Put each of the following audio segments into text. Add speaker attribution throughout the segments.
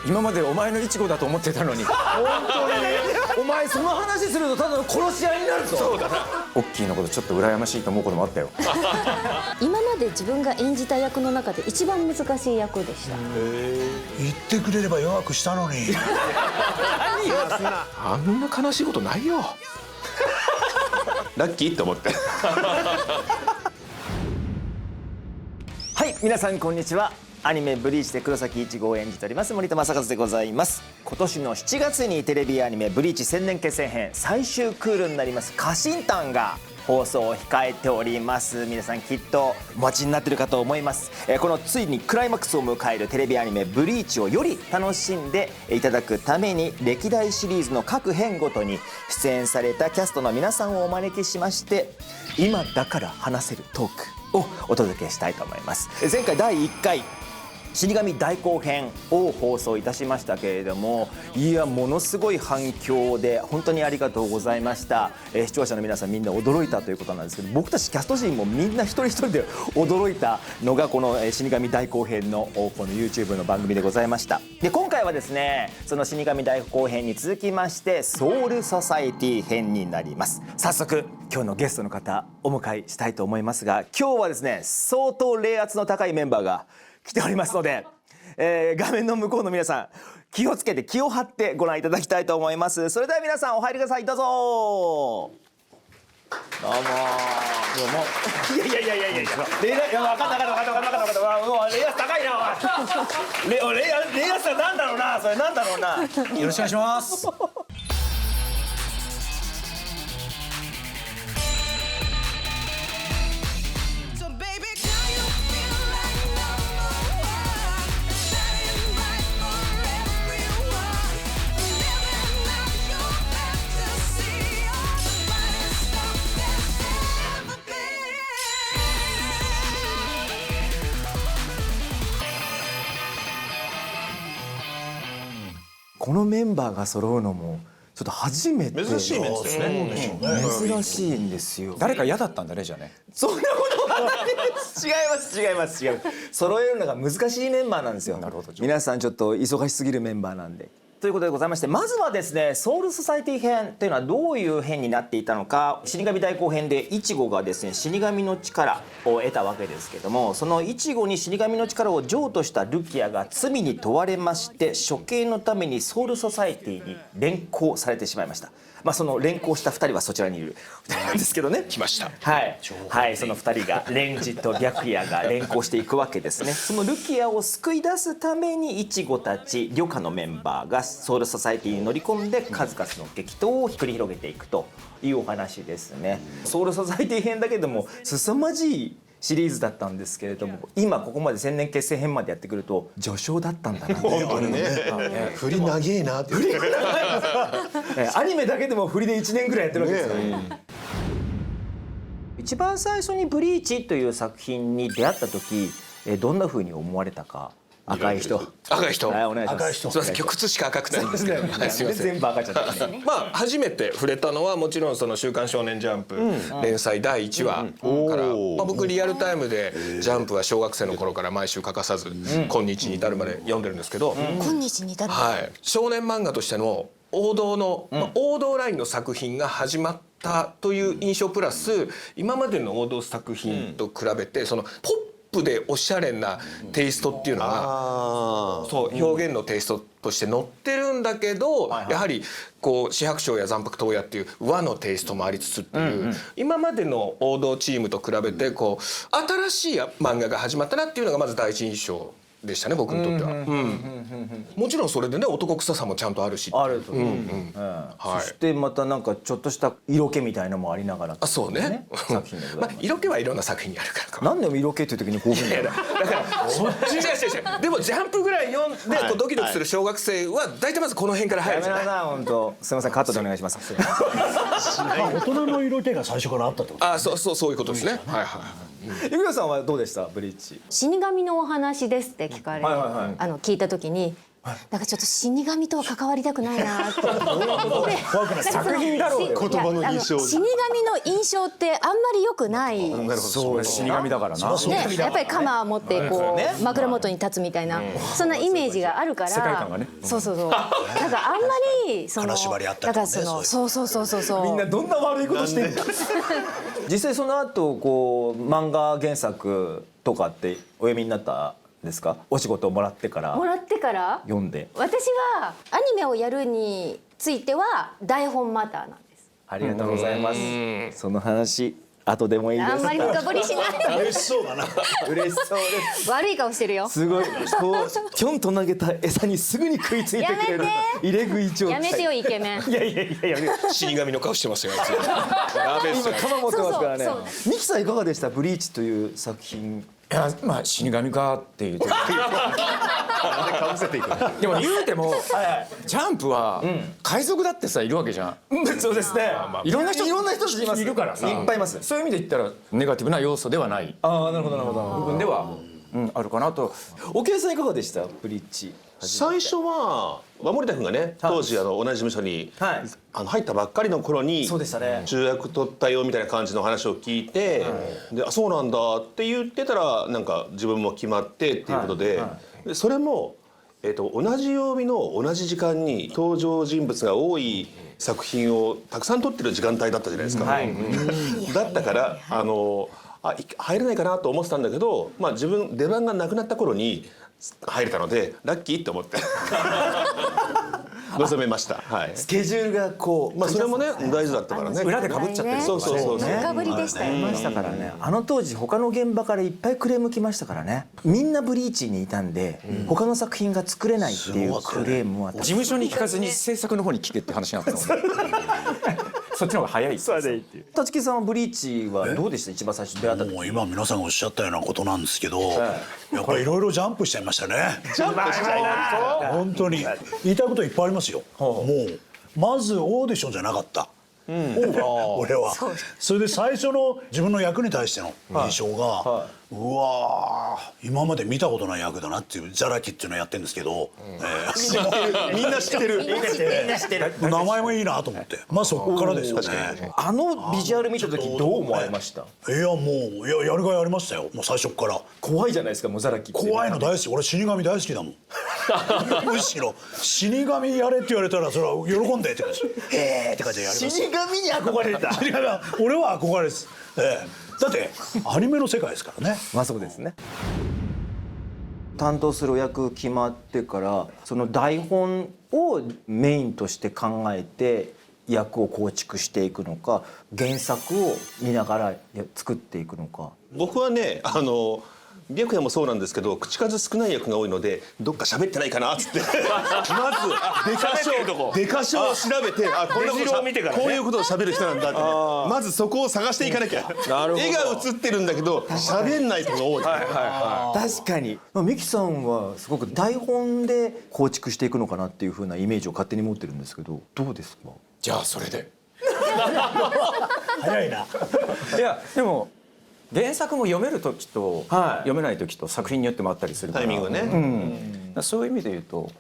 Speaker 1: 今までお前のイチゴだと思ってたのに。
Speaker 2: 本当にお前その話するとただの殺し合いになるぞ。
Speaker 3: そうだな。
Speaker 1: オッキーのことちょっと羨ましいと思うこともあったよ。
Speaker 4: 今まで自分が演じた役の中で一番難しい役でした。
Speaker 5: 言ってくれれば弱くしたのに。
Speaker 3: あんな悲しいことないよ。ラッキーって思って。
Speaker 2: はい、皆さんこんにちは。アニメブリーチで黒崎一護を演じております森田正和でございます。今年の7月にテレビアニメブリーチ千年決戦編最終クールになります家臣団が放送を控えております。皆さんきっとお待ちになっているかと思います。このついにクライマックスを迎えるテレビアニメブリーチをより楽しんでいただくために歴代シリーズの各編ごとに出演されたキャストの皆さんをお招きしまして、今だから話せるトークをお届けしたいと思います。前回第1回死神大後編を放送いたしましたけれども、いやものすごい反響で本当にありがとうございました。視聴者の皆さんみんな驚いたということなんですけど、僕たちキャスト陣もみんな一人一人で驚いたのがこの死神大後編のこの YouTube の番組でございました。で今回はですね、その死神大後編に続きましてソウルソサエティ編になります。早速今日のゲストの方お迎えしたいと思いますが、今日はですね相当冷圧の高いメンバーが来ておりますので、画面の向こうの皆さん気をつけて気を張ってご覧いただきたいと思います。それでは皆さんお入りください。どうぞ。どうも。いやいや分かったレイアス高いな。おいレイアスはなんだろうな、それなんだろうな。
Speaker 5: よろしくお願いします。
Speaker 2: このメンバーが揃うのもちょっと初めて。
Speaker 3: 珍しいメンツですね。
Speaker 2: 珍しいんですよ。
Speaker 1: 誰か嫌だったんだねじゃあね。
Speaker 2: そんなことはないです。違います。揃えるのが難しいメンバーなんですよ。
Speaker 1: なるほど。
Speaker 2: 皆さんちょっと忙しすぎるメンバーなんで。ということでございまして、まずはですねソウルソサエティ編というのはどういう編になっていたのか。死神大後編でイチゴがですね死神の力を得たわけですけども、そのイチゴに死神の力を譲渡したルキアが罪に問われまして、処刑のためにソウルソサエティに連行されてしまいました。その連行した2人はそちらにいる2人なんですけどね。
Speaker 3: 来ました。
Speaker 2: はい、その2人がレンジと白夜が連行していくわけですね。そのルキアを救い出すためにイチゴたち旅客のメンバーがソウルソサエティに乗り込んで数々の激闘を繰り広げていくというお話ですね。ソウルソサエティ編だけでも凄まじいシリーズだったんですけれども、今ここまで千年決戦編までやってくると序章だったんだな。
Speaker 3: 本当にね。
Speaker 5: 振り長えなって。
Speaker 2: アニメだけでも振りで1年ぐらいやってるわけですよね。一番最初に「ブリーチ」という作品に出会った時、どんな風に思われたか。赤い人。はい、お願いします。
Speaker 3: すみません、今日靴しか赤くないんですけど。はい、すみません。
Speaker 2: 全部赤ちゃったね。
Speaker 3: 初めて触れたのはもちろんその週刊少年ジャンプ連載第1話から、僕リアルタイムでジャンプは小学生の頃から毎週欠かさず今日に至るまで読んでるんですけど、
Speaker 4: 今日に至る。
Speaker 3: はい、少年漫画としての王道の王道ラインの作品が始まったという印象プラス、今までの王道作品と比べてそのポップでおしゃれなテイストっていうのがそう表現のテイストとして載ってるんだけど、やはりこう紫伯賞や残白刀やっていう和のテイストもありつつっていう、今までの王道チームと比べてこう新しい漫画が始まったなっていうのがまず第一印象でしたね、僕にとっては。もちろんそれでね男臭さもちゃんとあるし
Speaker 2: あると。そしてまたなんかちょっとした色気みたいなのもありながら。
Speaker 3: そうね。
Speaker 2: 作品でございます。
Speaker 3: 色気はいろんな作品にあるからか。
Speaker 2: なんで色気っていう時に興奮だよ。
Speaker 3: だから違う。でもジャンプぐらい読んでこうドキドキする小学生は大体まずこの辺から入るじゃない。
Speaker 2: 本当すみません、カットでお願いします。
Speaker 5: 大人の色気が最初からあったってこと。
Speaker 3: そういうことですね。はい。
Speaker 2: ゆきさんはどうでしたブリーチ？
Speaker 4: 死神のお話ですって聞かれ、聞いた時になんかちょっと死神とは関わりたくないなって思って
Speaker 5: 怖くない
Speaker 4: 作品だろう
Speaker 6: 言葉の印象
Speaker 4: 死神の印象ってあんまり良くない
Speaker 1: そう死神だからな。
Speaker 4: ね、やっぱり鎌を持ってこう枕元に立つみたいなそんなイメージがあるから
Speaker 1: 世界観がね
Speaker 4: そうなんかあんまりその
Speaker 5: 金縛りあったりとかね
Speaker 4: だからそう
Speaker 2: みんなどんな悪いことしてんの実際その後こう漫画原作とかってお読みになったんですか？お仕事をもらってから
Speaker 4: もらってから
Speaker 2: 読んで。
Speaker 4: 私はアニメをやるについては台本マターなんです
Speaker 2: ありがとうございます。その話後でもいいですか？
Speaker 4: あんまり深掘りしない
Speaker 5: 嬉しそうだな。
Speaker 2: 嬉しそうです。
Speaker 4: 悪い顔してるよ
Speaker 2: すごいこうぴょんと投げた餌にすぐに食いついてくれる
Speaker 4: や
Speaker 2: 入れ食い状態。
Speaker 4: やめてよイケメン
Speaker 2: いや
Speaker 3: 死神の顔してますよあいつやべえっすよ
Speaker 2: 今鎌持ってますからね
Speaker 4: そう。
Speaker 2: ミキさんいかがでした？ブリーチという作品。
Speaker 1: いやまあ死神かっていうと
Speaker 6: かぶせていく
Speaker 1: でも言うてもジャンプは海賊だってさいるわけじゃん。
Speaker 2: そうですね。
Speaker 1: いろんな人
Speaker 2: いろんな人います
Speaker 1: いるからさ
Speaker 2: いっぱいいます。
Speaker 1: そういう意味で言ったらネガティブな要素ではない
Speaker 2: ああなるほどなるほど。
Speaker 1: 部分では、あるかなと。
Speaker 2: 沖江さんいかがでした？ブリーチ。
Speaker 6: 最初は守田君がね当時同じ事務所に
Speaker 2: はい
Speaker 6: 入ったばっかりの頃に
Speaker 2: そうでしたね。
Speaker 6: 重役取ったよみたいな感じの話を聞いて、でそうなんだって言ってたらなんか自分も決まってっていうことで、でそれも、同じ曜日の同じ時間に登場人物が多い作品をたくさん撮ってる時間帯だったじゃないですか。
Speaker 2: はい。
Speaker 6: だったから入れないかなと思ってたんだけど、まあ、自分出番がなくなった頃に入れたのでラッキーって思って臨めました。はい。
Speaker 2: スケジュールがこう
Speaker 6: まあそれもね大事だったからね。
Speaker 1: 裏で被っちゃってる
Speaker 6: そうそうそうそう。
Speaker 4: 深ぶりでしたよね
Speaker 2: ましたからね。あの当時他の現場からいっぱいクレーム来ましたからね。みんなブリーチにいたんで、他の作品が作れないっていうクレームは
Speaker 1: 事務所に聞かずに制作の方に聞けって話になったのそっちの方が早い
Speaker 2: 立木さんはブリーチはどうでした？一番最初出会った時。
Speaker 5: もう今皆さんがおっしゃったようなことなんですけど、やっぱりいろいろジャンプしちゃいましたね。ジャンプしちゃいな。本当に言いたいこといっぱいありますよ。もうまずオーディションじゃなかった。俺はそれで最初の自分の役に対しての印象が、うわー今まで見たことない役だなっていうザラキっていうのをやってるんですけど、
Speaker 6: みんな知ってる。
Speaker 5: 名前もいいなと思って、まあそこからですよね。
Speaker 2: あのビジュアル見た時どう思われました？
Speaker 5: いやもうやるがいありましたよ。もう最初から
Speaker 2: 怖いじゃないですかもうザラキって。
Speaker 5: 怖いの大好き。俺死神大好きだもん。むしろ死神やれって言われたらそれは喜んでって感じ。って感じでやります。
Speaker 2: 死神に憧れた。
Speaker 5: 死神は俺は憧れです。だってアニメの世界ですからね。
Speaker 2: まあそうですね。担当する役決まってからその台本をメインとして考えて役を構築していくのか原作を見ながら作っていくのか。
Speaker 6: 僕はね白夜もそうなんですけど口数少ない役が多いのでどっか喋ってないかなっつってまずデカ賞を調べてこんなことこういうことを喋る人なんだってねまずそこを探していかなきゃ。絵が映ってるんだけど喋んない人が多い。
Speaker 2: 確かにミキさんはすごく台本で構築していくのかなっていう風なイメージを勝手に持ってるんですけどどうですか？
Speaker 1: じゃあそれで
Speaker 5: 早いな。
Speaker 1: いやでも原作も読める時と読めない時と作品によってもあったりするから
Speaker 6: タイミングね。
Speaker 1: そういう意味で言うと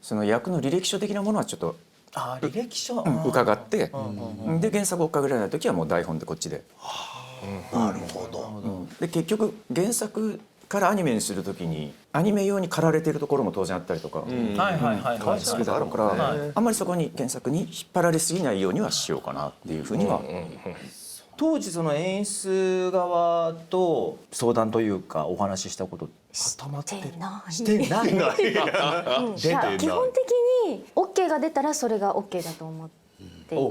Speaker 1: その役の履歴書的なものはちょっと
Speaker 2: 履歴書
Speaker 1: 伺ってで原作を追っかけられない時はもう台本でこっちで。
Speaker 5: なるほど。
Speaker 1: で結局原作からアニメにする時にアニメ用に駆られてるところも当然あったりとかするだろうからあんまりそこに原作に引っ張られすぎないようにはしようかなっていうふうには。
Speaker 2: 当時その演出側と相談というかお話ししたこと
Speaker 4: してない
Speaker 2: してない。
Speaker 4: いや基本的に OK が出たらそれが OK だと思ってい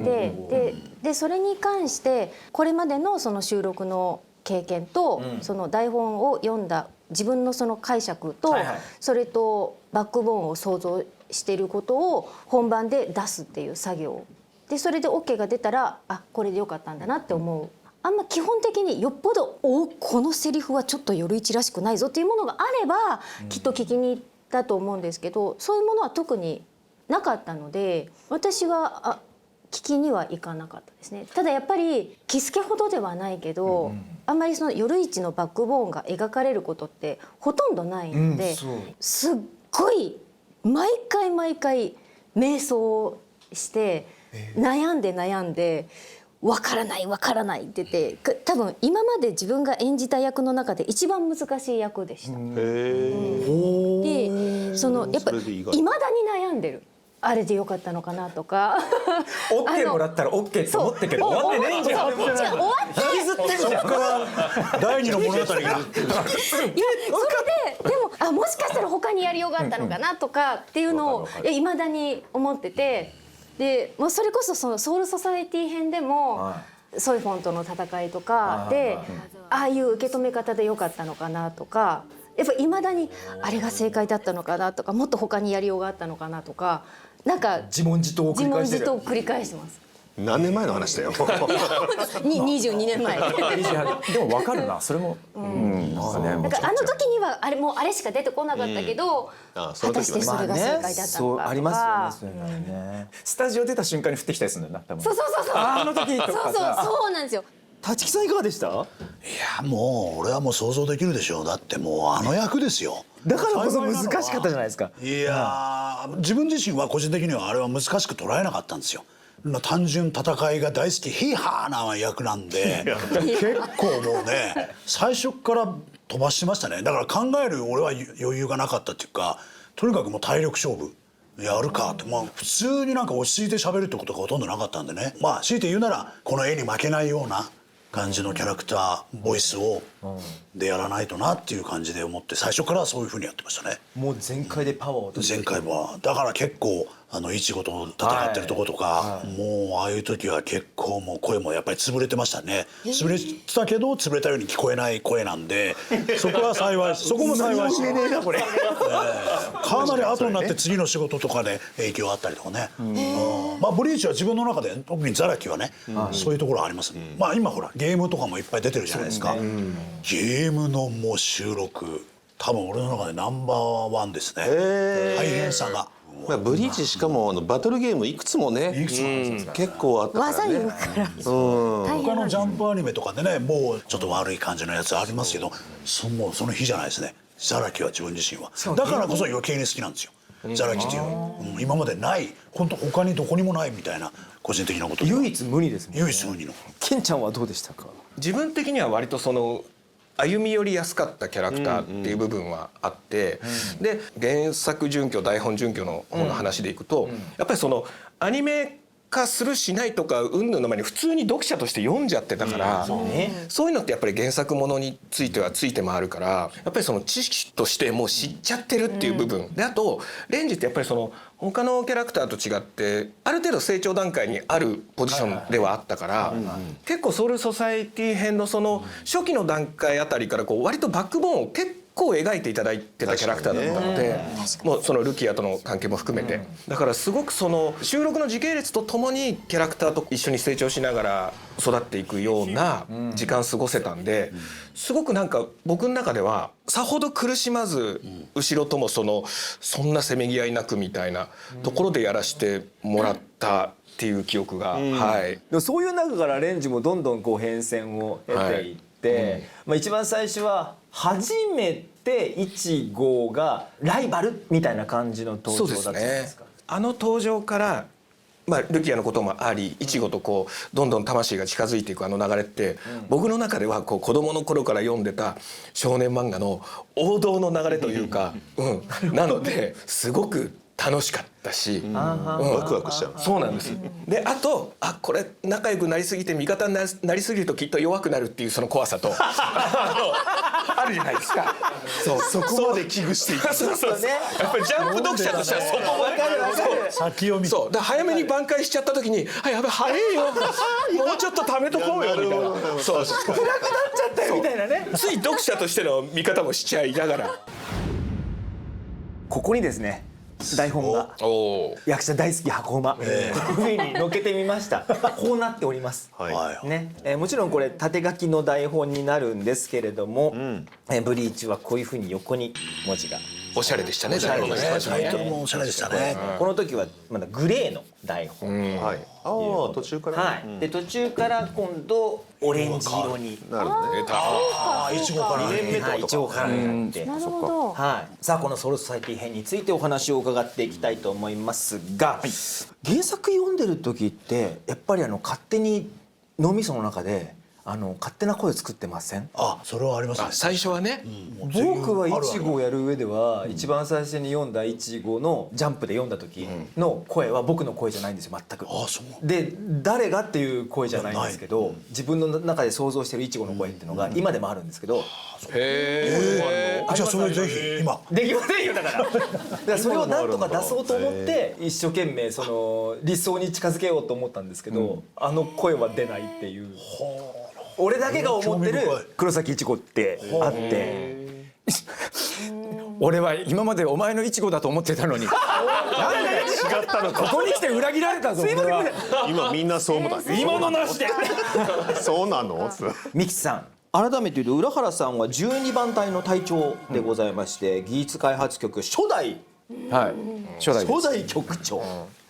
Speaker 4: てでそれに関してこれまでのその収録の経験とその台本を読んだ自分のその解釈とそれとバックボーンを想像していることを本番で出すっていう作業でそれで OK が出たらこれでよかったんだなって思う。あんま基本的によっぽどこのセリフはちょっと夜市らしくないぞっていうものがあればきっと聞きに行ったと思うんですけどそういうものは特になかったので私は聞きには行かなかったですね。ただやっぱりキスケほどではないけど、あんまりその夜市のバックボーンが描かれることってほとんどないので、すっごい毎回瞑想して悩んで分からないって言って多分今まで自分が演じた役の中で一番難しい役でした。でやっぱりいまだに悩んでる。あれでよかったのかなとか。
Speaker 1: オッケーもらったらオッケーって思ってけど終わってないんじゃん。
Speaker 4: 引きずってるじゃん。
Speaker 5: そこから第二の物語が
Speaker 4: それででももしかしたら他にやりようがあったのかなとかっていうのをいまだに思ってて、でもうそれこそそのソウルソサエティ編でもソイフォンとの戦いとかでああいう受け止め方でよかったのかなとか、やっぱいまだにあれが正解だったのかなとか、もっと他にやりようがあったのかなとか、なんか
Speaker 2: 自問自答を繰り返してる。
Speaker 4: 繰り返してます。
Speaker 6: 何年前の話だよ。
Speaker 4: 22年前。
Speaker 1: でも分かるなそれも。なんかね。
Speaker 4: だからあの時にはもうあれしか出てこなかったけど、果たしてそれが正解だったのかとか。
Speaker 2: そうありますよね、そういうのね。
Speaker 1: スタジオ出た瞬間に降ってきたりするんだよな多分。
Speaker 4: そう
Speaker 1: あの時とかさ。
Speaker 4: そうなんですよ。
Speaker 2: 立木さんいかがでした？
Speaker 5: いやもう俺はもう想像できるでしょう。だってもうあの役ですよ。
Speaker 2: だからこそ難しかったじゃないですか。
Speaker 5: いや自分自身は個人的にはあれは難しく捉えなかったんですよ。単純戦いが大好きヒーハーな役なんで結構もうね最初から飛ばしてましたね。だから考える俺は余裕がなかったっていうか、とにかくもう体力勝負やるかって、普通になんか落ち着いて喋るってことがほとんどなかったんでね。強いて言うならこの絵に負けないような感じのキャラクターボイスをでやらないとなっていう感じで思って、最初からそういう風にやってましたね。
Speaker 2: もう全開でパワーを。
Speaker 5: 前回はだから結構イチゴと戦ってるとことか、もうああいう時は結構もう声もやっぱり潰れてましたね。潰れてたけど潰れたように聞こえない声なんで、そこは幸いそこも幸いして。かなり後になって次の仕事とかで影響あったりとかね。ブリーチは自分の中で特にザラキはね、そういうところあります。今ほらゲームとかもいっぱい出てるじゃないですか。ゲームのもう収録多分俺の中でナンバーワンですね。大変さが。
Speaker 6: ブリーチしかもバトルゲームいくつもね結構あったからね。
Speaker 4: 技言うから
Speaker 5: 他のジャンプアニメとかでねもうちょっと悪い感じのやつありますけど、その日じゃないですね。ザラキは自分自身はだからこそ余計に好きなんですよ。ザラキっていう今までない本当他にどこにもないみたいな個人的なこと。
Speaker 2: 唯一無二ですもんね。
Speaker 5: 唯一無二の。
Speaker 2: 金ちゃんはどうでしたか？
Speaker 3: 自分的には割と歩み寄りやすかったキャラクターっていう部分はあって、で原作準拠台本準拠の方の話でいくと、やっぱりアニメ化するしないとか云々の前に普通に読者として読んじゃってたから、そういうのってやっぱり原作ものについてはついて回るから、やっぱり知識としてもう知っちゃってるっていう部分で、あとレンジってやっぱり他のキャラクターと違ってある程度成長段階にあるポジションではあったから、結構ソウルソサエティ編の初期の段階あたりから割とバックボーンを結構描いていただいてたキャラクターだったので、もうルキアとの関係も含めて、だからすごく収録の時系列とともにキャラクターと一緒に成長しながら育っていくような時間過ごせたんで、すごくなんか僕の中ではさほど苦しまず後ろともそんなせめぎ合いなくみたいなところでやらせてもらったっていう記憶が、
Speaker 2: でもそういう中からレンジもどんどん変遷を経ていって、一番最初は初めて1号がライバルみたいな感じの登場だったんですか？
Speaker 3: あの登場からルキアのこともあり、イチゴとどんどん魂が近づいていくあの流れって、僕の中では子供の頃から読んでた少年漫画の王道の流れというか、なのですごく楽しかったし、
Speaker 6: ワクワクしちゃう。
Speaker 3: そうなんです。であとこれ仲良くなりすぎて味方になりすぎるときっと弱くなるっていうその怖さとあるじゃないですか。そこまで危惧していく。そうやっぱりジャンプ読者としてはそこも分かる。
Speaker 5: 先読み。
Speaker 3: だから早めに挽回しちゃったときにやべ早いよもうちょっと貯めとこうよみたいな。暗くなっちゃ
Speaker 2: ったよみたいなね。
Speaker 3: つい読者としての見方もしちゃいながら、
Speaker 2: ここにですね台本が役者大好き箱馬、上に載っけてみました。こうなっております、もちろんこれ縦書きの台本になるんですけれども、ブリーチはこういうふうに横に文字が
Speaker 3: おしゃれでしたね。
Speaker 2: タイトルも
Speaker 5: タイトルもおしゃれでしたね。
Speaker 2: この時はまだグレーの台本、
Speaker 6: はい。ああ途中から。
Speaker 2: はい、で途中から今度オレンジ色に
Speaker 6: なるほどね。
Speaker 5: いちごから
Speaker 6: 2年目
Speaker 2: はい、一応からなって、
Speaker 4: なるほど。
Speaker 2: はい、さあこのソウルソサイティ編についてお話を伺っていきたいと思いますが、原作読んでる時ってやっぱり勝手に脳みその中で勝手な声作ってません？
Speaker 5: あ、それはありますね。
Speaker 3: 最初はね、
Speaker 2: 僕はイチゴをやる上では一番最初に読んだイチゴのジャンプで読んだ時の声は僕の声じゃないんですよ、全く。
Speaker 5: あ、そう。
Speaker 2: で誰がっていう声じゃないんですけど、自分の中で想像してるイチゴの声っていうのが今でもあるんですけど、
Speaker 5: じゃあそれぜひ今。
Speaker 2: できませんよだからそれをなんとか出そうと思って一生懸命その理想に近づけようと思ったんですけど、声は出ないっていう。俺だけが思ってる黒崎いちごってあって、
Speaker 1: 俺は今までお前のイチゴだと思ってたのに、なんで違ったのか。ここに来て裏切られたぞ。
Speaker 6: 今みんなそう思った。
Speaker 1: 今のなしで。
Speaker 6: そうなの？
Speaker 2: ミキさん、改めて言うと浦原さんは12番隊の隊長でございまして、技術開発局初代
Speaker 1: 初代
Speaker 2: 局長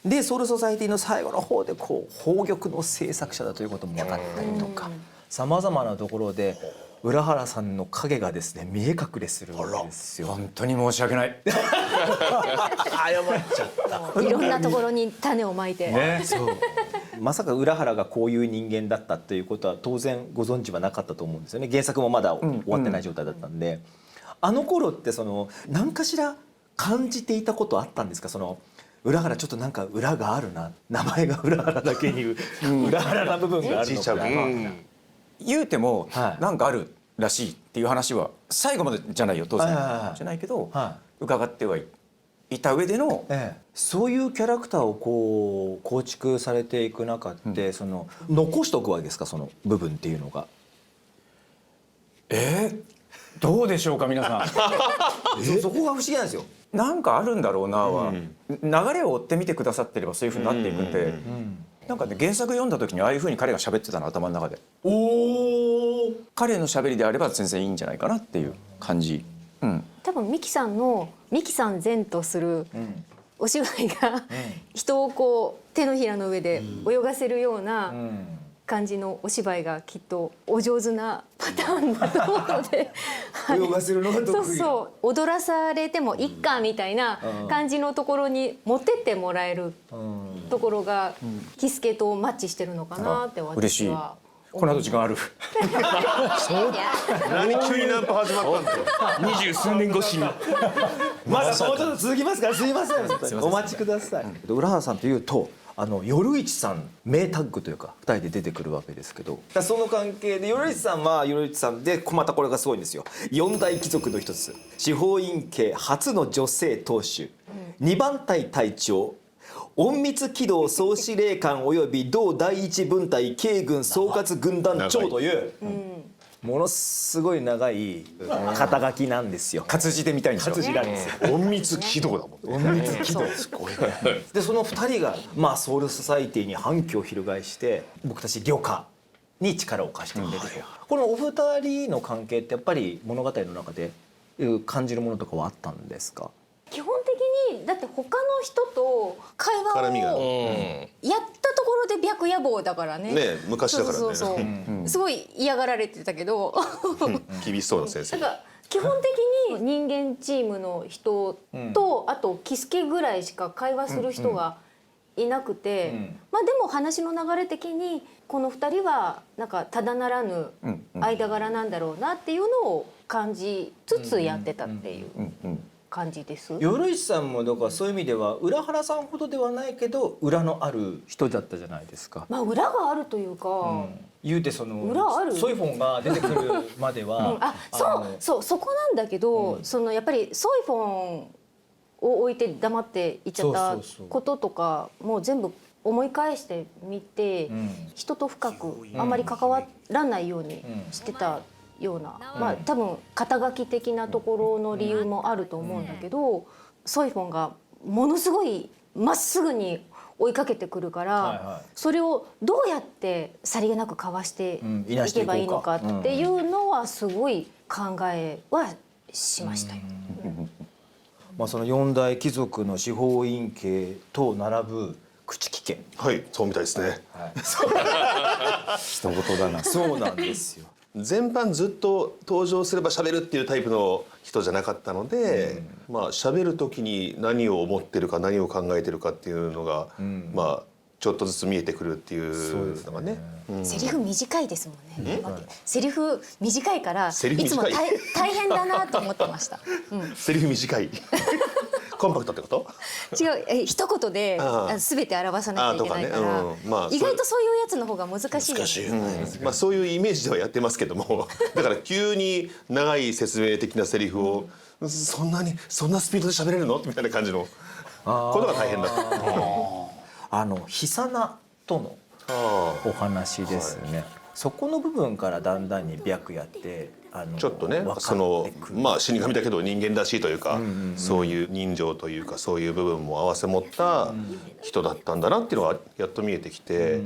Speaker 2: で、ソウルソサイティの最後の方でこう宝玉の制作者だということも分かったりとか、さまざまなところで浦原さんの影がですね見え隠れするわけですよ。
Speaker 1: 本当に申し訳ない。
Speaker 2: 謝っちゃった
Speaker 4: いろんなところに種をまいて。
Speaker 2: そうまさか浦原がこういう人間だったということは当然ご存知はなかったと思うんですよね。原作もまだ終わってない状態だったんで、あの頃って何かしら感じていたことあったんですか？浦原ちょっとなんか裏があるな、名前が浦原だけに裏原な部分があるのかな。
Speaker 1: 言うても
Speaker 2: はい
Speaker 1: なんかあるらしいっていう話は最後までじゃないよ当然じゃないけど伺ってはいた上での、
Speaker 2: そういうキャラクターをこう構築されていく中で、残しておくわけですか、その部分っていうのが。
Speaker 1: どうでしょうか皆さん。
Speaker 2: そこが不思議なんですよ。
Speaker 1: なんかあるんだろうなは、流れを追ってみてくださってればそういうふうになっていくんで、なんかね原作読んだ時にああいうふうに彼が喋ってたの頭の中で、彼の喋りであれば全然いいんじゃないかなっていう感じ。
Speaker 4: 多分ミキさんのミキさん前とするお芝居が人をこう手のひらの上で泳がせるような感じのお芝居がきっとお上手なパターンだと思うので
Speaker 2: 泳がせるのが得意。
Speaker 4: そうそう踊らされてもいっかみたいな感じのところに持ってってもらえるところがキスケとマッチしてるのかなって
Speaker 1: 嬉しい。
Speaker 4: 私は。
Speaker 1: この後時間ある。
Speaker 6: 何急にナンパ始まったんですよ。
Speaker 3: 20数年越しに
Speaker 2: まだもうちょっと続きますからすいません、お待ちください。浦原さんというと夜市さん名タッグというか2人で出てくるわけですけど、その関係で夜市さんは夜市さんでまたこれがすごいんですよ。四大貴族の一つ、司法院系初の女性当主、2番隊隊長、隠密機動総司令官および同第一分隊警軍総括軍団長というものすごい長い肩書きなんですよ。
Speaker 1: 活字で見たいんですよ。
Speaker 2: 活字なんですよ。
Speaker 6: 隠密機動だもんね。
Speaker 2: 隠密機動すごい。でその2人がソウルソサイティに反旗を翻して僕たち漁家に力を貸してくれると。このお二人の関係ってやっぱり物語の中で感じるものとかはあったんですか？
Speaker 4: 基本的にだって他の人と会話
Speaker 6: 絡みが
Speaker 4: をやったところで白野望だからね。
Speaker 6: ね昔だからね。
Speaker 4: そうすごい嫌がられてたけど
Speaker 6: 厳しそうな先生。
Speaker 4: なんか基本的に人間チームの人とあとキスケぐらいしか会話する人がいなくて、でも話の流れ的にこの2人はなんかただならぬ間柄なんだろうなっていうのを感じつつやってたっていう感じです。
Speaker 2: 夜市さんもだからそういう意味では浦原さんほどではないけど裏のある人だったじゃないですか。
Speaker 4: 裏があるというか、
Speaker 2: 言うて
Speaker 4: 裏ある
Speaker 2: ソイフォンが出てくるまでは、
Speaker 4: そこなんだけど、やっぱりソイフォンを置いて黙っていっちゃったこととかもう全部思い返してみて、人と深くあんまり関わらないようにしてたような、多分肩書き的なところの理由もあると思うんだけど、ソイフォンがものすごいまっすぐに追いかけてくるから、それをどうやってさりげなくかわしていけばいいのかっていうのはすごい考えはしましたよ。
Speaker 2: その四大貴族の司法院家と並ぶ朽木家。
Speaker 6: はいそうみたいですね。
Speaker 1: 人事だな。
Speaker 2: そうなんですよ。
Speaker 6: 全般ずっと登場すれば喋るっていうタイプの人じゃなかったので、まあ喋る時に何を思ってるか何を考えてるかっていうのが、まあちょっとずつ見えてくるっていうのがね。
Speaker 4: セリフ短いですもんね。セリフ短いからい
Speaker 6: セリフ
Speaker 4: つも
Speaker 6: 短い
Speaker 4: 大変だなと思ってました。
Speaker 6: セリフ短いコンパクトってこと？
Speaker 4: 違う、一言で全て表さなきゃいけないから、意外とそういうやつの方が難しいです。
Speaker 5: 難しいよね。
Speaker 6: まあそういうイメージではやってますけども、だから急に長い説明的なセリフをそんなスピードで喋れるのみたいな感じのことが大変だった。
Speaker 2: 悲惨とのお話ですね。そこの部分からだんだんに白夜って
Speaker 6: ちょっとねそのまあ死神だけど人間らしいというか、そういう人情というかそういう部分も併せ持った人だったんだなっていうのがやっと見えてきて、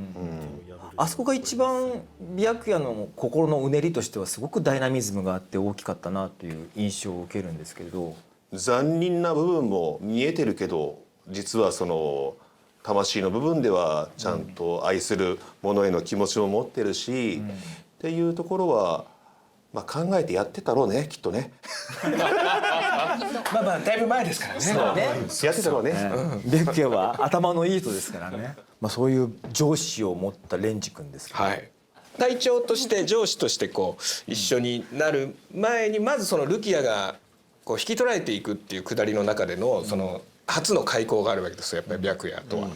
Speaker 2: あそこが一番白夜の心のうねりとしてはすごくダイナミズムがあって大きかったなという印象を受けるんですけれど、
Speaker 6: 残忍な部分も見えてるけど実はその魂の部分ではちゃんと愛するものへの気持ちを持ってるし、っていうところは、まあ、考えてやってたろうねきっとね。
Speaker 3: まあまあだいぶ前ですからね。
Speaker 6: やってたろうね。
Speaker 2: 白夜は頭のいい人ですからね。そういう上司を持ったレンジ君ですけど、
Speaker 3: はい。隊長として上司としてこう一緒になる前にまずそのルキアがこう引き取られていくっていうくだりの中でのその初の開口があるわけですよ、やっぱり白夜とは。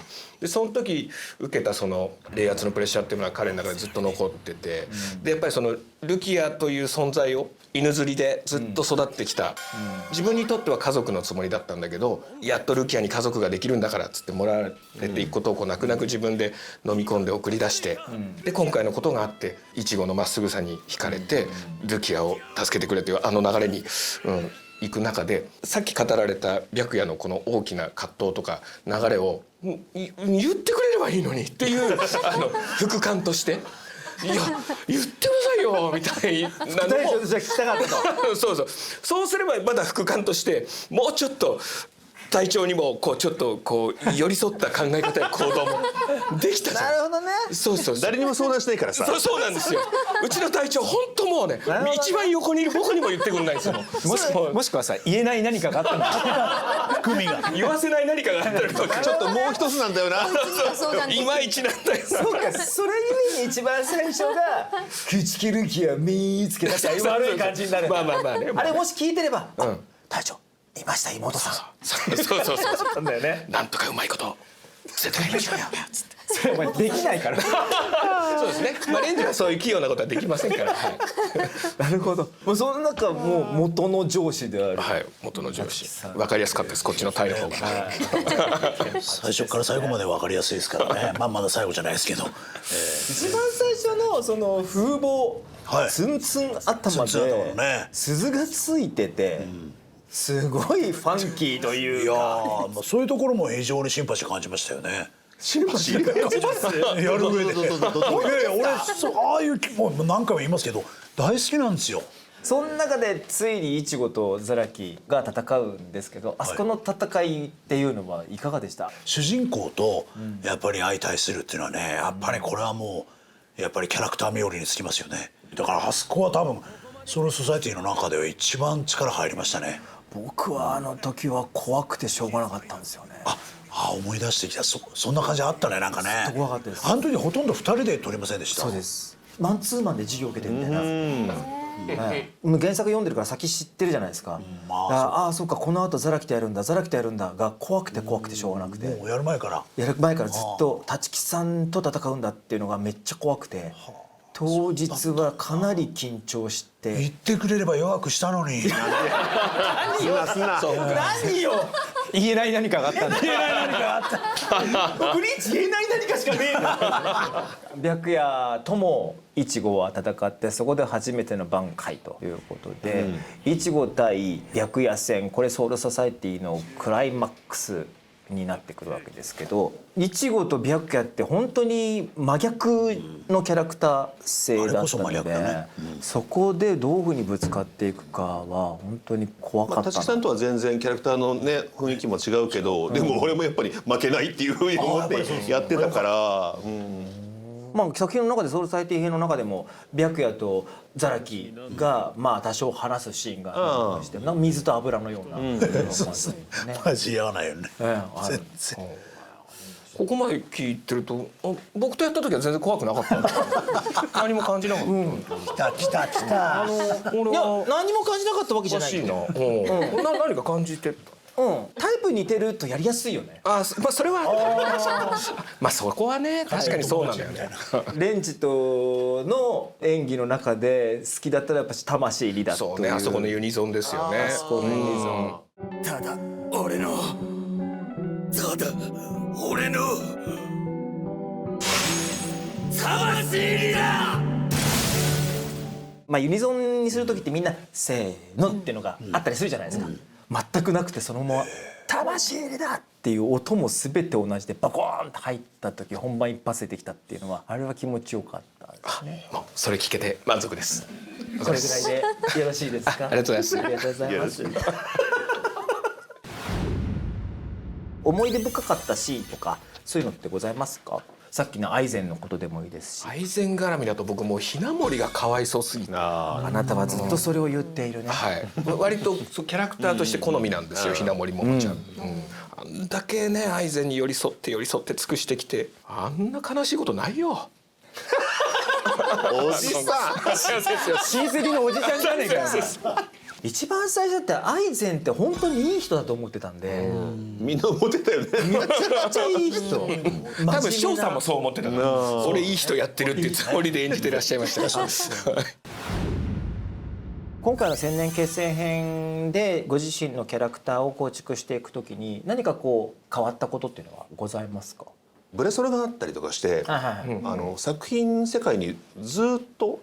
Speaker 3: でその時受けたその冷圧のプレッシャーっていうのは彼の中でずっと残ってて、でやっぱりそのルキアという存在を犬釣りでずっと育ってきた、自分にとっては家族のつもりだったんだけど、やっとルキアに家族ができるんだからっつってもらわれていくことをこう泣く泣く自分で飲み込んで送り出して、で今回のことがあってイチゴのまっすぐさに惹かれて、ルキアを助けてくれという流れに、行く中でさっき語られた白夜のこの大きな葛藤とか流れを言ってくれればいいのにっていう副官として「いや言ってくださいよ」みたいなのも
Speaker 2: じゃあ聞きたかったと。
Speaker 3: そうすればまだ副官としてもうちょっと隊長にもこうちょっとこう寄り添った考え方や行動もできたじゃん。
Speaker 2: なるほどね。
Speaker 3: そう
Speaker 6: 誰にも相談しないからさ。
Speaker 3: そうなんですよ。うちの隊長本当もうね一番横にいる僕にも言ってくんないんですよ。
Speaker 2: もしくはさ言えない何かがあったんだ。
Speaker 5: 含みが
Speaker 3: 言わせない何かがあったりとか
Speaker 6: ちょっともう一つなんだよな。
Speaker 3: いまいちなんだよな。
Speaker 2: そうか、それゆえに一番最初が「朽木ルキア見つけた」って悪い感じになる。
Speaker 3: まあね。
Speaker 2: あれもし聞いてれば「隊長いました妹さん」
Speaker 3: そう
Speaker 2: なんだよね。
Speaker 3: なんとかうまいこと絶対やりましょうよ。
Speaker 2: それお前できないから。
Speaker 3: そうですね。レンジはそういう器用なことはできませんから。
Speaker 2: なるほど。もうその中もう元の上司である。
Speaker 3: はい、元の上司。わかりやすかったです。こっちの隊の方が。
Speaker 5: 最初から最後まで分かりやすいですからね。まだ最後じゃないですけど、
Speaker 2: 一番最初のその風貌、ツンツン頭
Speaker 5: ツンツン頭の
Speaker 2: で
Speaker 5: ね
Speaker 2: 鈴がついてて、すごいファンキーという
Speaker 5: いや
Speaker 2: か。
Speaker 5: そういうところも非常にシンパシー感じましたよね。
Speaker 2: シンパシー感じます
Speaker 5: やる上で。いやいや俺ああいうもう何回も言いますけど大好きなんですよ。
Speaker 2: その中でついにイチゴとザラキが戦うんですけど、あそこの戦いっていうのはいかがでした？
Speaker 5: 主人公とやっぱり相対するっていうのはね、やっぱりこれはもうやっぱりキャラクター冥利につきますよね。だからあそこは多分ソウルソサエティの中では一番力入りましたね。
Speaker 2: 僕はあの時は怖くてしょうがなかったんですよね。
Speaker 5: 思い出してきた。そんな感じあったね。なんかね
Speaker 2: 怖かったです。
Speaker 5: あの時ほとんど2人で撮りませんでした？
Speaker 2: そうです。マンツーマンで授業受けてるみたいな。原作読んでるから先知ってるじゃないですか。そうかこの後ザラキとやるんだが怖くてしょうがなくて、
Speaker 5: もうやる前から
Speaker 2: ずっと立木さんと戦うんだっていうのがめっちゃ怖くて、当日はかなり緊張して。
Speaker 5: 言ってくれれば弱くしたのに。
Speaker 2: 何よ。言えない何かがあったんだ。言えない何かがあった。ブリーチ言えない何かしかねえんだ。白夜ともイチゴは戦って、そこで初めての挽回ということで、イチゴ対白夜戦、これソウルソサエティのクライマックスになってくるわけですけど、一護と白夜って本当に真逆のキャラクター性だったの
Speaker 5: あれこそ真逆
Speaker 2: で、
Speaker 5: だね
Speaker 2: そこでどういうふうにぶつかっていくかは本当に怖かった
Speaker 6: 立木さんとは全然キャラクターのね雰囲気も違うけど、でも俺もやっぱり負けないっていうふうに思ってやってたから、
Speaker 2: まあ、作品の中で「ソウル最低編」の中でも白夜とザラキがまあ多少話すシーンがあったりして、なんか水と油のような感じですね。
Speaker 5: マジ嫌なよね。
Speaker 2: ある
Speaker 5: 全然。
Speaker 3: ここまで聞いてると僕とやった時は全然怖くなかったんですよ何も感じなかった、
Speaker 5: 来た。
Speaker 3: 俺
Speaker 2: いや
Speaker 3: は
Speaker 2: 何も感じなかったわけじゃない
Speaker 3: おかしいな、
Speaker 2: よ。
Speaker 3: 何か感じてた。
Speaker 2: タイプ似てるとやりやすいよね。
Speaker 3: まあそれはまあそこはね確かにそうなんだよね。
Speaker 2: レンジとの演技の中で好きだったらやっぱし魂入りだという。
Speaker 3: そうね、あそこのユニゾンですよね。
Speaker 2: あそこのユニゾン。
Speaker 7: ただ俺の魂入りだ。
Speaker 2: まあユニゾンにする時ってみんなせーのっていうのがあったりするじゃないですか。全くなくてそのまま魂入りだっていう音も全て同じでバコーンって入った時本番一発でできたっていうのはあれは気持ちよかったですね。
Speaker 3: もうそれ聞けて満足です。
Speaker 2: それぐらいでよろしいですか。
Speaker 3: ありがとうございます。
Speaker 2: ありがとうございます。思い出深かったシーンとかそういうのってございますか。さっきのアイゼンのことでもいいですし。
Speaker 3: アイゼン絡みだと僕もうひなもりがかわいそうすぎて、
Speaker 2: あなたはずっとそれを言っているね。
Speaker 3: はい割とそうキャラクターとして好みなんですよ、ひなもりももちゃん、あんだけねアイゼンに寄り添って尽くしてきてあんな悲しいことないよ
Speaker 6: おじさん
Speaker 2: 親戚のおじちゃんじゃねえかよ。一番最初ってアイゼンって本当にいい人だと思ってたんで、
Speaker 6: みんな思ってたよね。
Speaker 2: めちゃくちゃいい人。
Speaker 3: 多分翔さんもそう思ってたから俺いい人やってるっていうつもりで演じてらっしゃいましたから
Speaker 2: 今回の千年決戦編でご自身のキャラクターを構築していくときに何かこう変わったことっていうのはございますか。
Speaker 6: ブレソレがあったりとかして、作品世界にずっと、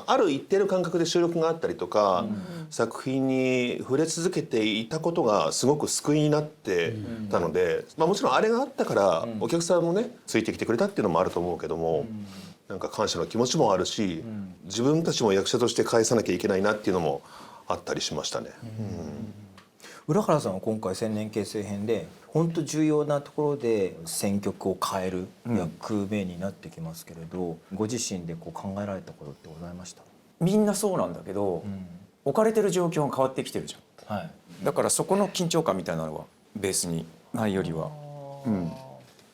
Speaker 6: ある一定の感覚で収録があったりとか、作品に触れ続けていたことがすごく救いになってたので、もちろんあれがあったからお客さんもねついてきてくれたっていうのもあると思うけども、なんか感謝の気持ちもあるし、自分たちも役者として返さなきゃいけないなっていうのもあったりしましたね。
Speaker 2: 浦原さんは今回千年結成編で本当重要なところで選曲を変える役目になってきますけれど、ご自身でこう考えられたことってございました。
Speaker 1: みんなそうなんだけど、置かれてる状況が変わってきてるじゃん、だからそこの緊張感みたいなのはベースにないよりは、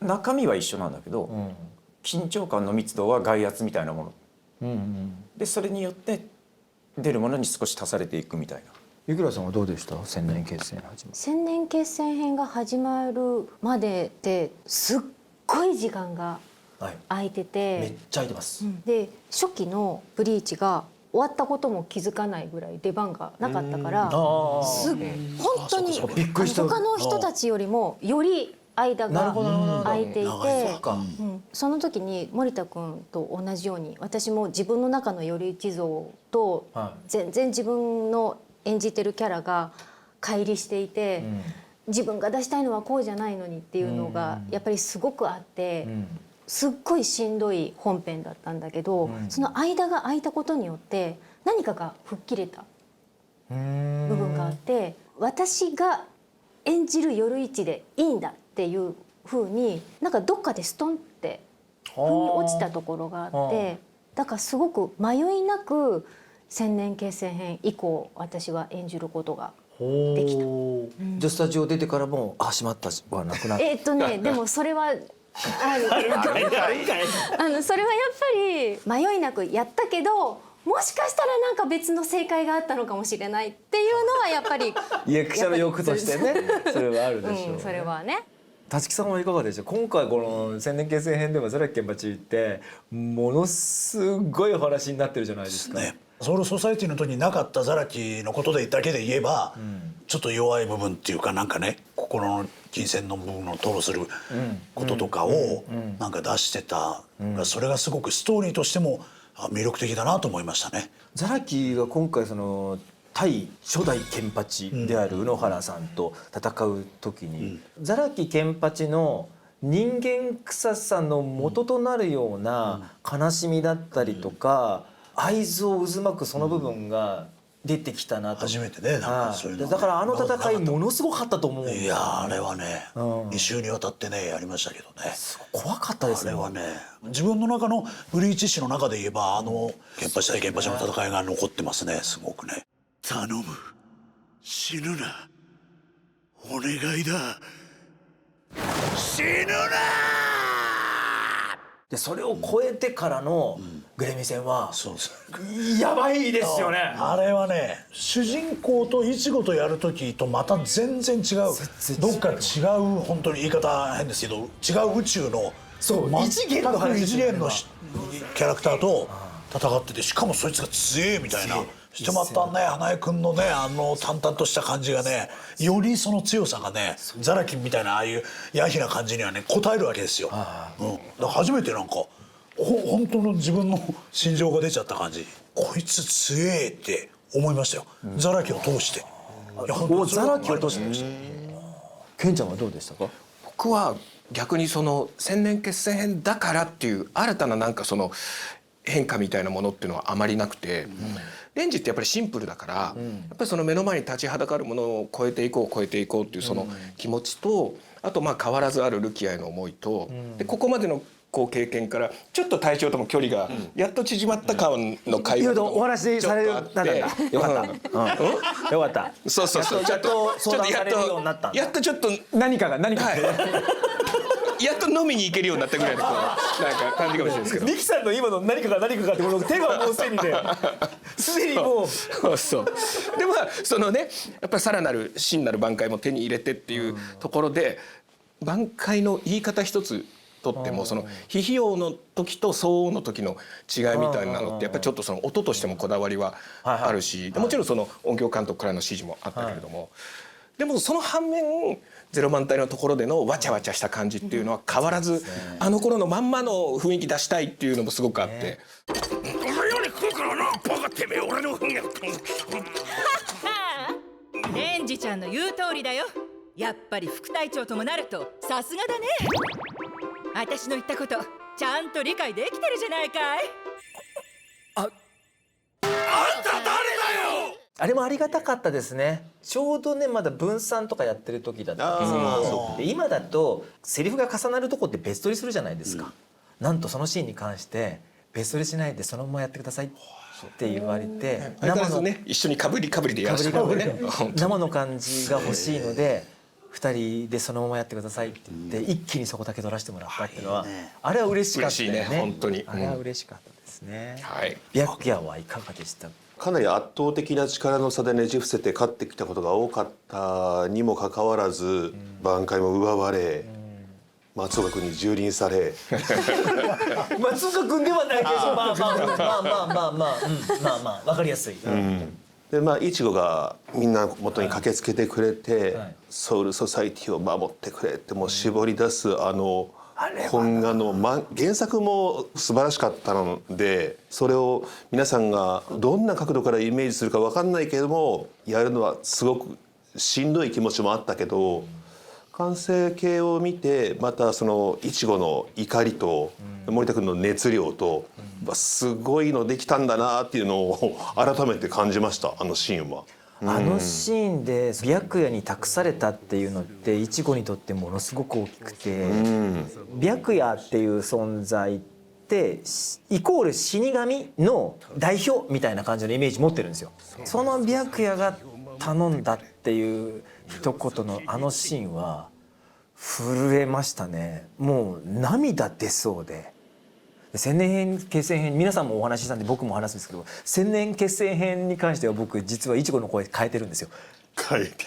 Speaker 1: 中身は一緒なんだけど、緊張感の密度は外圧みたいなもの、でそれによって出るものに少し足されていくみたいな。
Speaker 2: ゆきらさんはどうでした。千年決戦始まる。
Speaker 4: 千年決戦編が始まるまでですっごい時間が空いてて、
Speaker 2: めっちゃ空いてます。
Speaker 4: で初期のブリーチが終わったことも気づかないぐらい出番がなかったから、本当に
Speaker 2: びっくりした。
Speaker 4: 他の人たちよりもより間が空いていて、その時に森田君と同じように私も自分の中の頼一像と全然自分の演じてるキャラが乖離していて、自分が出したいのはこうじゃないのにっていうのがやっぱりすごくあって、すっごいしんどい本編だったんだけど、その間が空いたことによって何かが吹っ切れた部分があって、私が演じる頼一でいいんだっていう風になんかどっかでストンって腑に落ちたところがあって、だからすごく迷いなく千年決戦編以降私は演じることができた。
Speaker 2: じゃあスタジオ出てからもしまったはなくなった。
Speaker 4: でもそれはあるけどそれはやっぱり迷いなくやったけど、もしかしたらなんか別の正解があったのかもしれないっていうのはやっぱり
Speaker 2: 役者の欲としてねそれはあるでしょう、
Speaker 4: それはね。
Speaker 2: 立木さんはいかがでしょう。今回この千年決戦編でもザラキケンバチってものすごいお話になってるじゃないですか。
Speaker 5: ソウルソサエティの時になかったザラキのことだけで言えば、ちょっと弱い部分っていうかなんかね、心の金銭の部分を吐露することとかをなんか出してた、それがすごくストーリーとしても魅力的だなと思いましたね。
Speaker 2: ザラキが今回その対初代ケンパチである宇野原さんと戦う時に、ザラキケンパチの人間臭さの元となるような悲しみだったりとか、愛憎を渦巻くその部分が出てきたなと。
Speaker 5: 初めてね、なんかそういうの
Speaker 2: だからあの戦いものすごかったと思う。
Speaker 5: いやあれはね、2週にわたってねやりましたけどね。
Speaker 2: 怖かったですね。
Speaker 5: あれはね、自分の中のブリーチ史の中で言えばケンパチ対ケンパチの戦いが残ってますね、すごくね。
Speaker 7: 頼む、死ぬな、お願いだ、死ぬな。
Speaker 2: でそれを超えてからのグレミ戦は
Speaker 5: そうです。
Speaker 2: やばいですよね。
Speaker 5: あれはね、主人公とイチゴとやる時とまた全然違う、どっか違う、本当に言い方変ですけど違う宇宙の、
Speaker 2: そう
Speaker 5: 全く
Speaker 2: 異次元の話ですよね。
Speaker 5: 異次元のキャラクターと戦ってて、しかもそいつが強えみたいなしてまたね、花江君のね淡々とした感じがね、よりその強さがね、ザラキンみたいなああいうヤヒな感じにはね応えるわけですよ。だから初めてなんか本当の自分の心情が出ちゃった感じ。こいつ強えって思いましたよ、ザラキを通して。
Speaker 2: ザラキを通してケンちゃんはどうでしたか？
Speaker 3: 僕は逆にその千年決戦編だからっていう新たななんかその変化みたいなものっていうのはあまりなくて、レンジってやっぱりシンプルだから、やっぱりその目の前に立ちはだかるものを超えていこうっていうその気持ちと、あとまあ変わらずあるルキアへの思いと、でここまでのこう経験からちょっと隊長とも距離がやっと縮まった感の会話
Speaker 2: お話しされるようになったんだ。よかった。よかった。
Speaker 3: そうちょっと
Speaker 2: 相談されるようになったんだ。
Speaker 3: やっとちょっと
Speaker 2: 何かって
Speaker 3: やっと飲みに行けるようになったぐらいのこうなんか感じかもしれないですけど。
Speaker 2: リキさんの今の何かってこの手がもうすでにね、すでにもう
Speaker 3: そうでまあそのね、やっぱりさらなる真なる挽回も手に入れてっていうところで、挽回の言い方一つとっても、その非費用の時と相応の時の違いみたいなのってやっぱりちょっとその音としてもこだわりはあるし、もちろんその音響監督からの指示もあったけれども、でもその反面ゼロ番隊のところでのわちゃわちゃした感じっていうのは変わらず、あの頃のまんまの雰囲気出したいっていうのもすごくあって。
Speaker 7: お前より来るからな、バカてめえ、俺のふんや
Speaker 8: レンジちゃんの言う通りだよ。やっぱり副隊長ともなるとさすがだね。私の言ったことちゃんと理解できてるじゃないかい。
Speaker 7: あんた誰だよ。
Speaker 2: あれもありがたかったですね。ちょうどねまだ分散とかやってる時だったんですよ。で今だとセリフが重なるとこって別撮りするじゃないですか。なんとそのシーンに関して別撮りしないでそのままやってくださいって言われて、
Speaker 3: 生のね一緒にかぶりでやらせてもらってね、
Speaker 2: 生の感じが欲しいので2人でそのままやってくださいって言って一気にそこだけ撮らせてもらったっていうのは、あれは嬉しかったよね。
Speaker 3: 嬉しいね本当に。
Speaker 2: あれは嬉しかったですね。
Speaker 3: はい。
Speaker 2: 白夜はいかがでした？
Speaker 6: かなり圧倒的な力の差でねじ伏せて勝ってきたことが多かったにもかかわらず、挽回も奪われ、松岡君に蹂躙され
Speaker 2: 松岡君ではないけど、まあ分かりやすい。
Speaker 6: でイチゴがみんな元に駆けつけてくれて、ソウルソサイティを守ってくれってもう絞り出す本画の原作も素晴らしかったので、それを皆さんがどんな角度からイメージするか分かんないけどもやるのはすごくしんどい気持ちもあったけど、完成形を見てまたそのイチゴの怒りと森田君の熱量とすごいのできたんだなっていうのを改めて感じました、あのシーンは。
Speaker 2: あのシーンで白夜に託されたっていうのってイチゴにとってものすごく大きくて、白夜っていう存在ってイコール死神の代表みたいな感じのイメージ持ってるんですよ。その白夜が頼んだっていう一言のあのシーンは震えましたね。もう涙出そうで。千年編決戦編皆さんもお話ししたんで僕も話すんですけど、千年決戦編に関しては僕実はイチゴの声変えてるんですよ。
Speaker 6: 変えて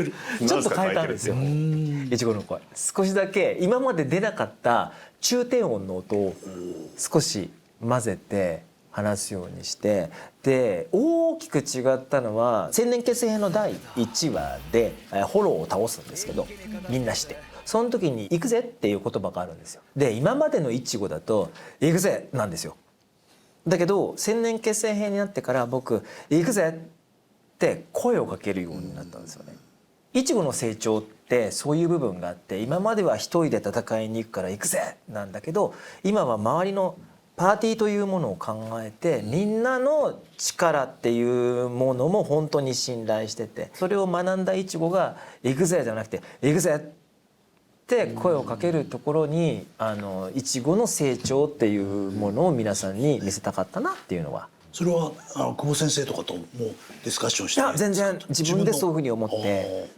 Speaker 6: る
Speaker 2: ちょっと変えたんですよ。イチゴの声少しだけ今まで出なかった中低音の音を少し混ぜて話すようにして、で大きく違ったのは千年決戦編の第1話でホローを倒すんですけど、みんなしてその時に行くぜっていう言葉があるんですよ。で今までのイチゴだと行くぜなんですよ。だけど千年決戦編になってから僕「行くぜ!」って声をかけるようになったんですよね。イチゴの成長ってそういう部分があって、今までは一人で戦いに行くから行くぜなんだけど、今は周りのパーティーというものを考えて、みんなの力っていうものも本当に信頼してて、それを学んだイチゴが「行くぜ!」じゃなくて「行くぜ!」って声をかけるところにイチゴの成長っていうものを皆さんに見せたかったなっていうのは。
Speaker 5: それは久保先生とかともディスカッションして。
Speaker 2: いや全然自分でそういうふうに思って、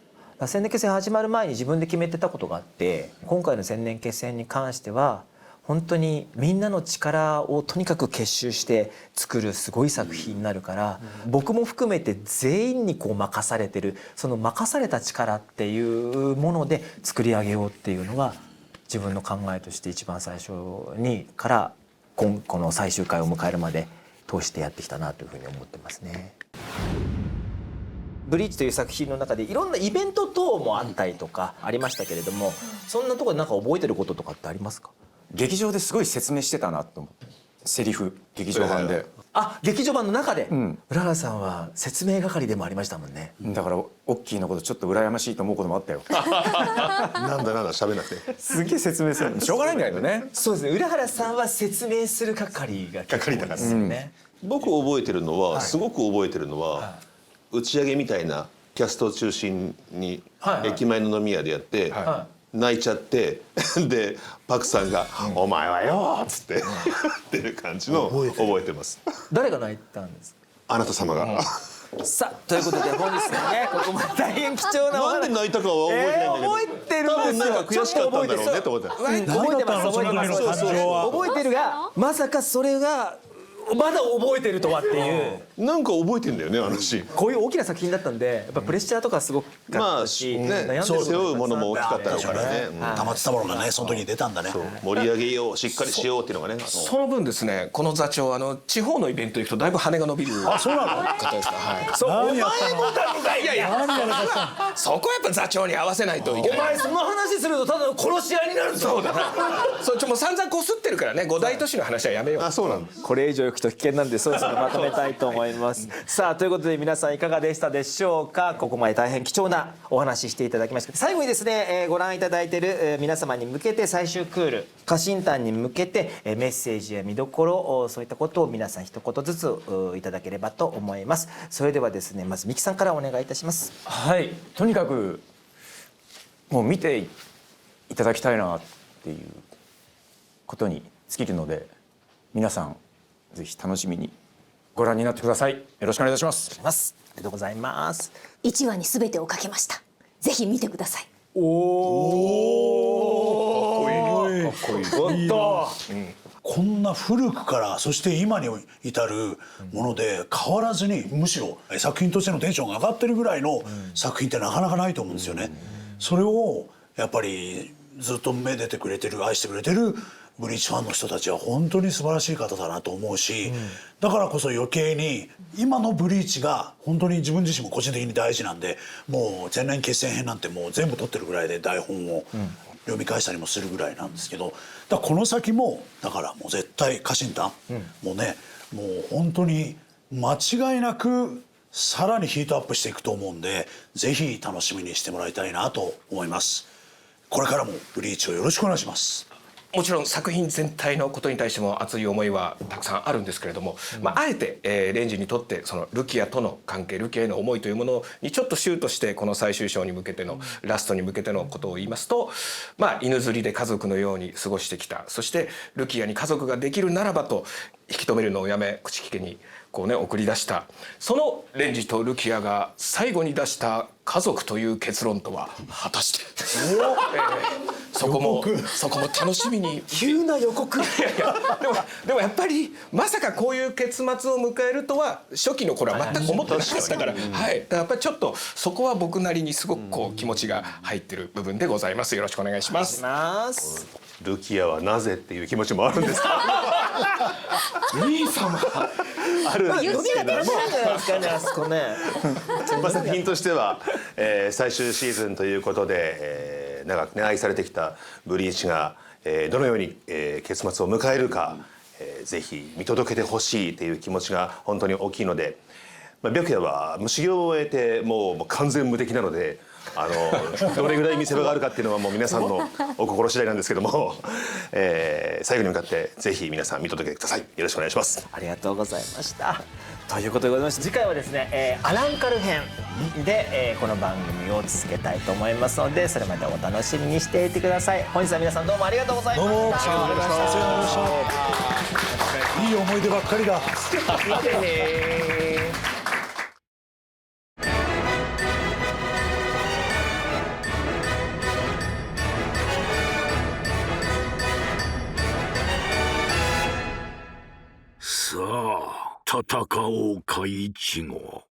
Speaker 2: 千年決戦始まる前に自分で決めてたことがあって、今回の千年決戦に関しては本当にみんなの力をとにかく結集して作るすごい作品になるから、僕も含めて全員にこう任されてる、その任された力っていうもので作り上げようっていうのが自分の考えとして一番最初にからこの最終回を迎えるまで通してやってきたなというふうに思ってますね。ブリーチという作品の中でいろんなイベント等もあったりとかありましたけれども、そんなところで何か覚えてることとかってありますか？
Speaker 1: 劇場ですごい説明してたなと思って、セリフ劇場版で。
Speaker 2: あ、劇場版の中で、浦原さんは説明係でもありましたもんね。
Speaker 1: だからオッキーのことちょっと羨ましいと思うこともあったよ。
Speaker 6: なんだ喋んなくて。
Speaker 1: すげえ説明するのしょうがないんだけどね。
Speaker 2: そうですね。浦原さんは説明する係が結構ですよね。
Speaker 6: 僕覚えてるのは、すごく覚えてるのは、打ち上げみたいなキャストを中心に駅前の飲み屋でやって、泣いちゃってでパクさんが「お前はよ」っつってっていう感じの覚えてます。
Speaker 2: 誰が泣いたんですか？
Speaker 6: あなた様が。
Speaker 2: さあということで本日はねここまで大変貴重なお話。
Speaker 6: なんで泣いたかは覚えてないんだけど、
Speaker 2: 覚えてるんですよ。
Speaker 6: 多分なんか悔しかったんだろうねと思って。
Speaker 2: 覚えてます覚えてます。覚えてるがまさかそれがまだ覚えてるとはっていう。
Speaker 6: なんか覚えてんだよね、あのシーン。
Speaker 2: こういう大きな作品だったんでやっぱプレッシャーとかすごくかったし、
Speaker 6: 背負うものも大きかったからね。
Speaker 5: 溜まってたものがねその時に出たんだね。
Speaker 6: 盛り上げよう、しっかりしようっていうのがね。
Speaker 3: その分ですね、この座長地方のイベント行くとだいぶ羽が伸びる方ですから。はい。
Speaker 2: そうお前もだろがいやいや
Speaker 3: そこはやっぱ座長に合わせないといけない。
Speaker 2: お前その話するとただの殺し合いになるぞ。
Speaker 3: そうだな。そうもう散々こすってるからね、五大都市の話はやめよう。
Speaker 6: あ、そうなんです。
Speaker 2: これ以上行くと危険なんでそろそろまとめたいと思います。さあということで皆さんいかがでしたでしょうか。ここまで大変貴重なお話ししていただきました。最後にですね、ご覧いただいている皆様に向けて最終クール家臣団に向けてメッセージや見どころそういったことを皆さん一言ずついただければと思います。それではですねまず三木さんからお願いいたします。
Speaker 1: はい、とにかくもう見ていただきたいなっていうことに尽きるので、皆さんぜひ楽しみにご覧になってください。よろしくお願いいたします。
Speaker 2: ありがとうございます。
Speaker 4: 1話に全てをかけました。ぜひ見てください。
Speaker 5: こんな古くからそして今に至るもので変わらずに、むしろ作品としてのテンションが上がってるぐらいの作品ってなかなかないと思うんですよね。それをやっぱりずっとめでてくれてる愛してくれてるブリーチファンの人たちは本当に素晴らしい方だなと思うし、だからこそ余計に今のブリーチが本当に自分自身も個人的に大事なんで、もう千年決戦編なんてもう全部撮ってるぐらいで台本を読み返したりもするぐらいなんですけど、だからこの先もだからもう絶対家臣団もね、もう本当に間違いなくさらにヒートアップしていくと思うんで、ぜひ楽しみにしてもらいたいなと思います。これからもブリーチをよろしくお願いします。
Speaker 3: もちろん作品全体のことに対しても熱い思いはたくさんあるんですけれども、あえて、レンジにとってそのルキアとの関係、ルキアへの思いというものにちょっとシュートしてこの最終章に向けてのラストに向けてのことを言いますと、犬釣りで家族のように過ごしてきた、そしてルキアに家族ができるならばと引き止めるのをやめ口利けにこうね送り出した、そのレンジとルキアが最後に出した家族という結論とは果たしてそこも楽しみに。
Speaker 2: 急な予告。
Speaker 3: いやでもやっぱりまさかこういう結末を迎えるとは初期の頃は全く思ってなかったから、だからやっぱりちょっとそこは僕なりにすごくこう気持ちが入ってる部分でございます。よろしくお願いします。
Speaker 6: ルキアはなぜっていう気持ちもあるんですか。
Speaker 3: 兄様
Speaker 6: あるんですけども、作品としては、最終シーズンということで、長くね愛されてきたブリーチが、どのように、結末を迎えるか、ぜひ見届けてほしいという気持ちが本当に大きいので、白夜は修行を終えてもう完全無敵なので、どれぐらい見せ場があるかっていうのはもう皆さんのお心次第なんですけども、最後に向かってぜひ皆さん見届けてください。よろしくお願いします。
Speaker 2: ありがとうございました。ということでございまして、次回はですね、アランカル編で、この番組を続けたいと思いますので、それまでお楽しみにしていてください。本日は皆さんどうもありがとうございました。
Speaker 5: どうもお世話になりました。お世話になりました。いい思い出ばっかりだ。
Speaker 2: 見てね。
Speaker 7: さあ戦おうか一号。